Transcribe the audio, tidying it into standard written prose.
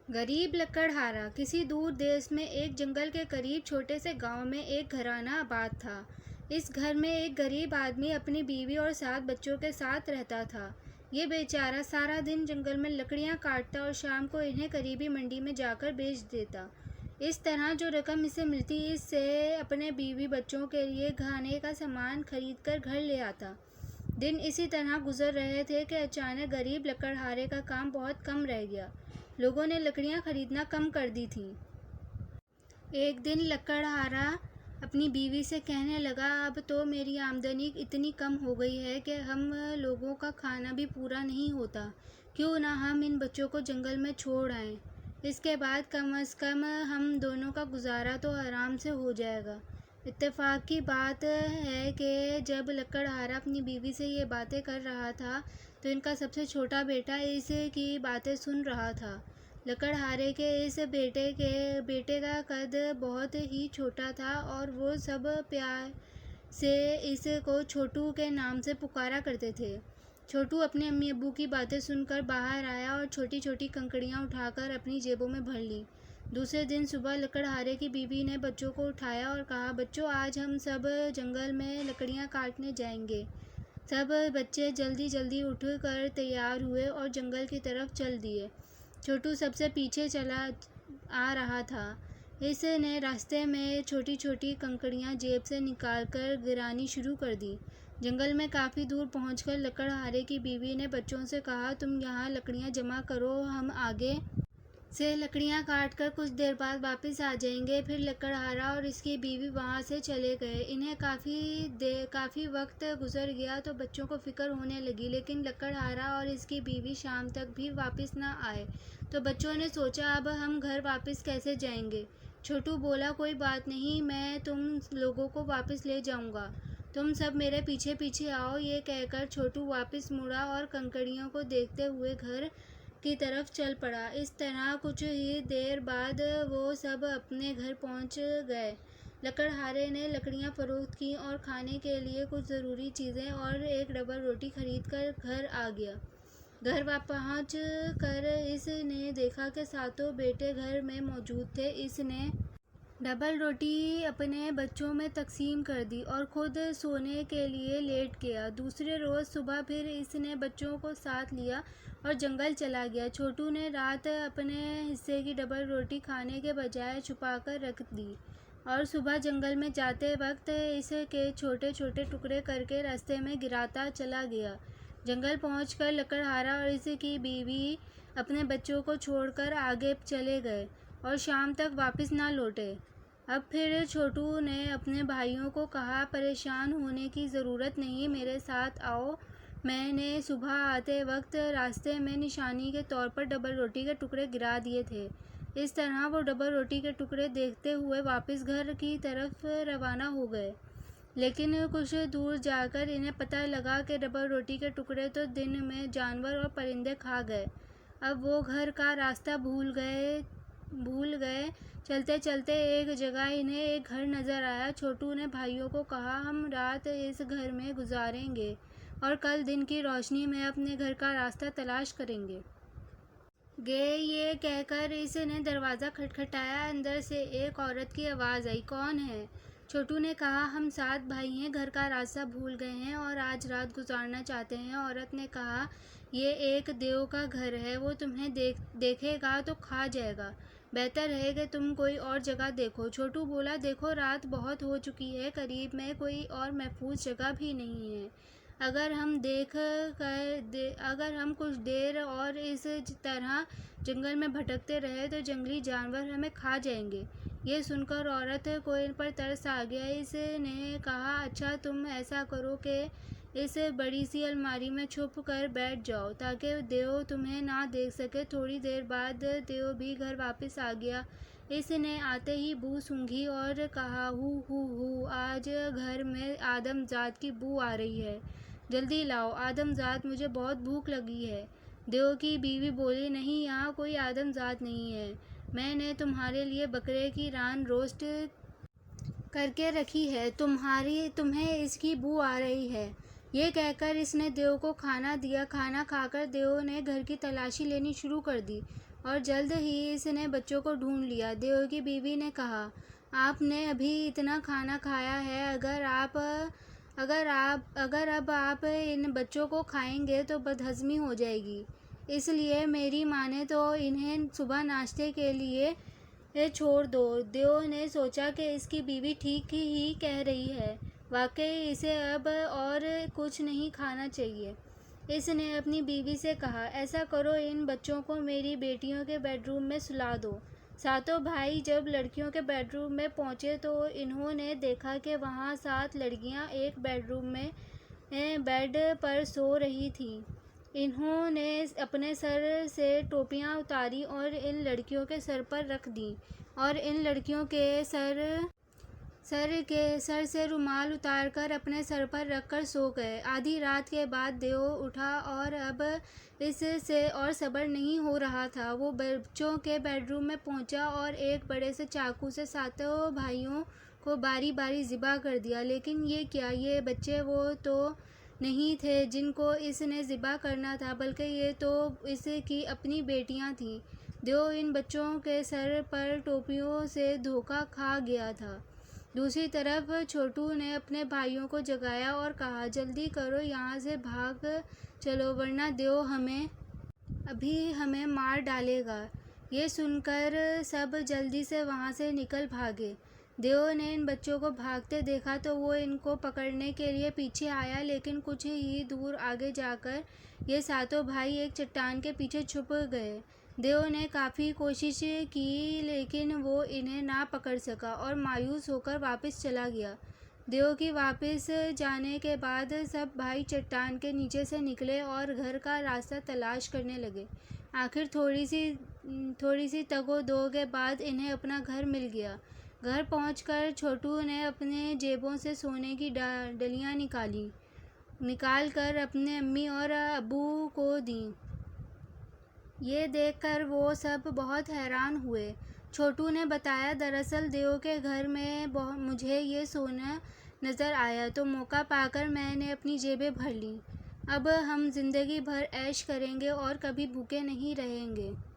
गरीब लकड़हारा। किसी दूर देश में एक जंगल के करीब छोटे से गांव में एक घराना आबाद था। इस घर में एक गरीब आदमी अपनी बीवी और 7 बच्चों के साथ रहता था। ये बेचारा सारा दिन जंगल में लकड़ियां काटता और शाम को इन्हें करीबी मंडी में जाकर बेच देता। इस तरह जो रकम इसे मिलती, इससे अपने बीवी बच्चों के लिए खाने का सामान खरीद कर घर ले आता। दिन इसी तरह गुजर रहे थे कि अचानक गरीब लकड़हारे का काम बहुत कम रह गया। लोगों ने लकड़ियां खरीदना कम कर दी थी। एक दिन लकड़हारा अपनी बीवी से कहने लगा, अब तो मेरी आमदनी इतनी कम हो गई है कि हम लोगों का खाना भी पूरा नहीं होता। क्यों ना हम इन बच्चों को जंगल में छोड़ आएं। इसके बाद कम से कम हम दोनों का गुजारा तो आराम से हो जाएगा। इत्तेफाक की बात है कि जब लकड़हारा अपनी बीवी से ये बातें कर रहा था तो इनका सबसे छोटा बेटा इसकी बातें सुन रहा था। लकड़हारे के इस बेटे का कद बहुत ही छोटा था और वो सब प्यार से इसको छोटू के नाम से पुकारा करते थे। छोटू अपने अम्मी अब्बू की बातें सुनकर बाहर आया और छोटी छोटी कंकड़ियाँ उठाकर अपनी जेबों में भर ली। दूसरे दिन सुबह लकड़हारे की बीवी ने बच्चों को उठाया और कहा, बच्चों, आज हम सब जंगल में लकड़ियाँ काटने जाएंगे। सब बच्चे जल्दी जल्दी उठकर तैयार हुए और जंगल की तरफ चल दिए। छोटू सबसे पीछे चला आ रहा था। इसने रास्ते में छोटी छोटी कंकड़ियाँ जेब से निकालकर गिरानी शुरू कर दी। जंगल में काफ़ी दूर पहुंचकर लकड़हारे की बीवी ने बच्चों से कहा, तुम यहाँ लकड़ियाँ जमा करो, हम आगे से लकड़ियाँ काट कर कुछ देर बाद वापस आ जाएंगे। फिर लकड़हारा और इसकी बीवी वहाँ से चले गए। इन्हें काफ़ी वक्त गुजर गया तो बच्चों को फिक्र होने लगी, लेकिन लकड़हारा और इसकी बीवी शाम तक भी वापस न आए। तो बच्चों ने सोचा, अब हम घर वापस कैसे जाएंगे। छोटू बोला, कोई बात नहीं, मैं तुम लोगों को वापस ले जाऊंगा, तुम सब मेरे पीछे पीछे आओ। ये कहकर छोटू वापस मुड़ा और कंकड़ियों को देखते हुए घर की तरफ चल पड़ा। इस तरह कुछ ही देर बाद वो सब अपने घर पहुंच गए। लकड़हारे ने लकड़ियां फरोख्त की और खाने के लिए कुछ ज़रूरी चीज़ें और एक डबल रोटी खरीद कर घर आ गया। घर पहुंच कर इसने देखा कि सातों बेटे घर में मौजूद थे। इसने डबल रोटी अपने बच्चों में तकसीम कर दी और खुद सोने के लिए लेट गया। दूसरे रोज़ सुबह फिर इसने बच्चों को साथ लिया और जंगल चला गया। छोटू ने रात अपने हिस्से की डबल रोटी खाने के बजाय छुपाकर रख दी और सुबह जंगल में जाते वक्त इसके छोटे छोटे टुकड़े करके रास्ते में गिराता चला गया। जंगल पहुंचकर लकड़हारा और इसकी बीवी अपने बच्चों को छोड़कर आगे चले गए और शाम तक वापस ना लौटे। अब फिर छोटू ने अपने भाइयों को कहा, परेशान होने की ज़रूरत नहीं, मेरे साथ आओ। मैंने सुबह आते वक्त रास्ते में निशानी के तौर पर डबल रोटी के टुकड़े गिरा दिए थे। इस तरह वो डबल रोटी के टुकड़े देखते हुए वापस घर की तरफ रवाना हो गए। लेकिन कुछ दूर जाकर इन्हें पता लगा कि डबल रोटी के टुकड़े तो दिन में जानवर और परिंदे खा गए। अब वो घर का रास्ता भूल गए। चलते चलते एक जगह इन्हें एक घर नज़र आया। छोटू ने भाइयों को कहा, हम रात इस घर में गुजारेंगे और कल दिन की रोशनी में अपने घर का रास्ता तलाश करेंगे। ये कहकर इसने दरवाज़ा खटखटाया। अंदर से एक औरत की आवाज़ आई, कौन है? छोटू ने कहा, हम 7 भाई हैं, घर का रास्ता भूल गए हैं और आज रात गुजारना चाहते हैं। औरत ने कहा, ये एक देव का घर है, वो तुम्हें देखेगा तो खा जाएगा। बेहतर है कि तुम कोई और जगह देखो। छोटू बोला, देखो, रात बहुत हो चुकी है, करीब में कोई और महफूज जगह भी नहीं है। अगर हम कुछ देर और इस तरह जंगल में भटकते रहे तो जंगली जानवर हमें खा जाएंगे। ये सुनकर औरत को इन पर तरस आ गया। इसने कहा, अच्छा, तुम ऐसा करो कि इस बड़ी सी अलमारी में छुप कर बैठ जाओ ताकि देव तुम्हें ना देख सके। थोड़ी देर बाद देव भी घर वापस आ गया। इसने आते ही बू सूंघी और कहा, हु, आज घर में आदमजात की बू आ रही है, जल्दी लाओ आदमजात, मुझे बहुत भूख लगी है। देव की बीवी बोली, नहीं, यहाँ कोई आदमजात नहीं है, मैंने तुम्हारे लिए बकरे की रान रोस्ट करके रखी है, तुम्हें इसकी बू आ रही है। ये कहकर इसने देव को खाना दिया। खाना खाकर देव ने घर की तलाशी लेनी शुरू कर दी। और जल्द ही इसने बच्चों को ढूंढ लिया। देव की बीवी ने कहा, आपने अभी इतना खाना खाया है, अगर अब आप इन बच्चों को खाएंगे तो बदहज़मी हो जाएगी, इसलिए मेरी माने तो इन्हें सुबह नाश्ते के लिए छोड़ दो। देव ने सोचा कि इसकी बीवी ठीक ही कह रही है, वाकई इसे अब और कुछ नहीं खाना चाहिए। इसने अपनी बीवी से कहा, ऐसा करो, इन बच्चों को मेरी बेटियों के बेडरूम में सुला दो। सातों भाई जब लड़कियों के बेडरूम में पहुंचे तो इन्होंने देखा कि वहां 7 लड़कियां एक बेडरूम में बेड पर सो रही थीं। इन्होंने अपने सर से टोपियां उतारी और इन लड़कियों के सर पर रख दी, और इन लड़कियों के सर से रुमाल उतारकर अपने सर पर रखकर सो गए। आधी रात के बाद देव उठा और अब इससे और सब्र नहीं हो रहा था। वो बच्चों के बेडरूम में पहुंचा और एक बड़े से चाकू से सातों भाइयों को बारी बारी ज़िबा कर दिया। लेकिन ये क्या, ये बच्चे वो तो नहीं थे जिनको इसने ज़िबा करना था, बल्कि ये तो इसकी अपनी बेटियां थीं। देव इन बच्चों के सर पर टोपियों से धोखा खा गया था। दूसरी तरफ छोटू ने अपने भाइयों को जगाया और कहा, जल्दी करो, यहाँ से भाग चलो, वरना देव हमें मार डालेगा। ये सुनकर सब जल्दी से वहाँ से निकल भागे। देव ने इन बच्चों को भागते देखा तो वो इनको पकड़ने के लिए पीछे आया, लेकिन कुछ ही दूर आगे जाकर ये सातों भाई एक चट्टान के पीछे छुप गए। देव ने काफ़ी कोशिश की, लेकिन वो इन्हें ना पकड़ सका और मायूस होकर वापस चला गया। देव की वापस जाने के बाद सब भाई चट्टान के नीचे से निकले और घर का रास्ता तलाश करने लगे। आखिर थोड़ी सी तगो-दो के बाद इन्हें अपना घर मिल गया। घर पहुंचकर छोटू ने अपने जेबों से सोने की डलियां निकाल कर अपने अम्मी और अब्बू को दी। ये देखकर वो सब बहुत हैरान हुए। छोटू ने बताया, दरअसल देव के घर में मुझे ये सोना नज़र आया तो मौका पाकर मैंने अपनी जेबें भर लीं। अब हम ज़िंदगी भर ऐश करेंगे और कभी भूखे नहीं रहेंगे।